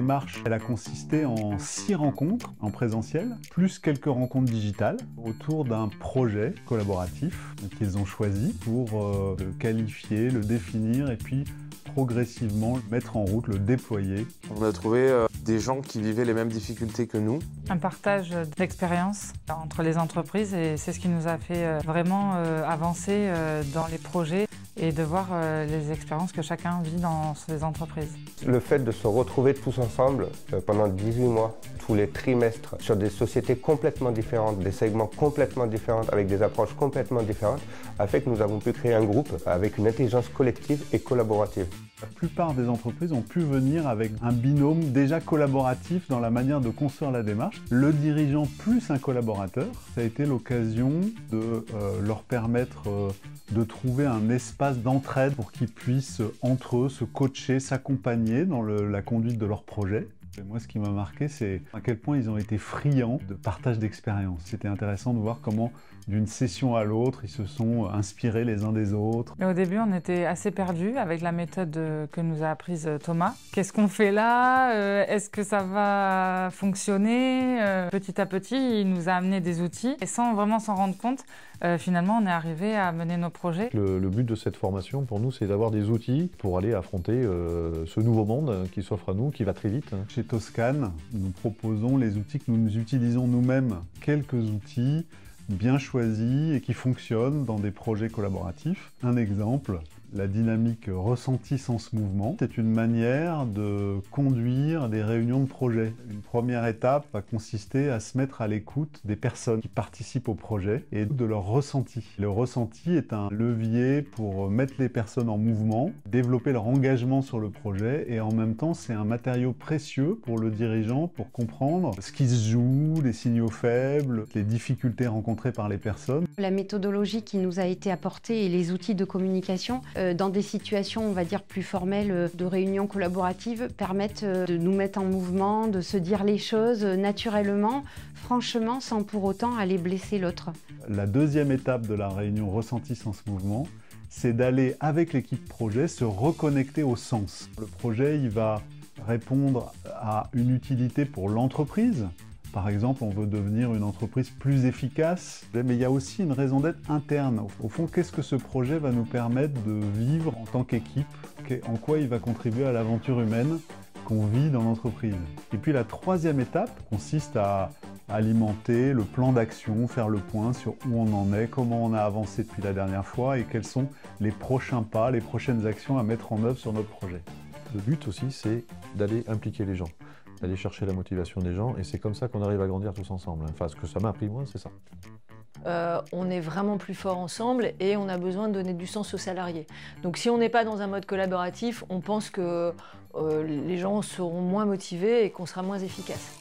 démarche, elle a consisté en 6 rencontres en présentiel, plus quelques rencontres digitales, autour d'un projet collaboratif qu'ils ont choisi pour le qualifier, le définir et puis progressivement le mettre en route, le déployer. On a trouvé des gens qui vivaient les mêmes difficultés que nous. Un partage d'expérience entre les entreprises et c'est ce qui nous a fait vraiment avancer dans les projets et de voir les expériences que chacun vit dans ses entreprises. Le fait de se retrouver tous ensemble pendant 18 mois, tous les trimestres, sur des sociétés complètement différentes, des segments complètement différents, avec des approches complètement différentes, a fait que nous avons pu créer un groupe avec une intelligence collective et collaborative. La plupart des entreprises ont pu venir avec un binôme déjà collaboratif dans la manière de construire la démarche. Le dirigeant plus un collaborateur, ça a été l'occasion de leur permettre de trouver un espace d'entraide pour qu'ils puissent entre eux se coacher, s'accompagner dans la conduite de leur projet. Et moi, ce qui m'a marqué, c'est à quel point ils ont été friands de partage d'expérience. C'était intéressant de voir comment, d'une session à l'autre, ils se sont inspirés les uns des autres. Mais au début, on était assez perdus avec la méthode que nous a apprise Thomas. Qu'est-ce qu'on fait là? Est-ce que ça va fonctionner? Petit à petit, il nous a amené des outils et sans vraiment s'en rendre compte, finalement, on est arrivé à mener nos projets. Le but de cette formation, pour nous, c'est d'avoir des outils pour aller affronter ce nouveau monde qui s'offre à nous, qui va très vite. Chez Toscane, nous proposons les outils que nous utilisons nous-mêmes. Quelques outils bien choisis et qui fonctionnent dans des projets collaboratifs. Un exemple, la dynamique ressenti sens mouvement. C'est une manière de conduire des réunions de projet. Une première étape va consister à se mettre à l'écoute des personnes qui participent au projet et de leur ressenti. Le ressenti est un levier pour mettre les personnes en mouvement, développer leur engagement sur le projet et en même temps c'est un matériau précieux pour le dirigeant pour comprendre ce qui se joue, les signaux faibles, les difficultés rencontrées par les personnes. La méthodologie qui nous a été apportée et les outils de communication dans des situations, on va dire, plus formelles de réunions collaboratives permettent de nous mettre en mouvement, de se dire les choses naturellement, franchement, sans pour autant aller blesser l'autre. La deuxième étape de la réunion ressenti sens mouvement, c'est d'aller avec l'équipe projet se reconnecter au sens. Le projet, il va répondre à une utilité pour l'entreprise. Par exemple, on veut devenir une entreprise plus efficace, mais il y a aussi une raison d'être interne. Au fond, qu'est-ce que ce projet va nous permettre de vivre en tant qu'équipe? En quoi il va contribuer à l'aventure humaine qu'on vit dans l'entreprise? Et puis la troisième étape consiste à alimenter le plan d'action, faire le point sur où on en est, comment on a avancé depuis la dernière fois et quels sont les prochains pas, les prochaines actions à mettre en œuvre sur notre projet. Le but aussi, c'est d'aller impliquer les gens, d'aller chercher la motivation des gens, et c'est comme ça qu'on arrive à grandir tous ensemble. Enfin, ce que ça m'a appris, moi, c'est ça. On est vraiment plus fort ensemble et on a besoin de donner du sens aux salariés. Donc si on n'est pas dans un mode collaboratif, on pense que les gens seront moins motivés et qu'on sera moins efficace.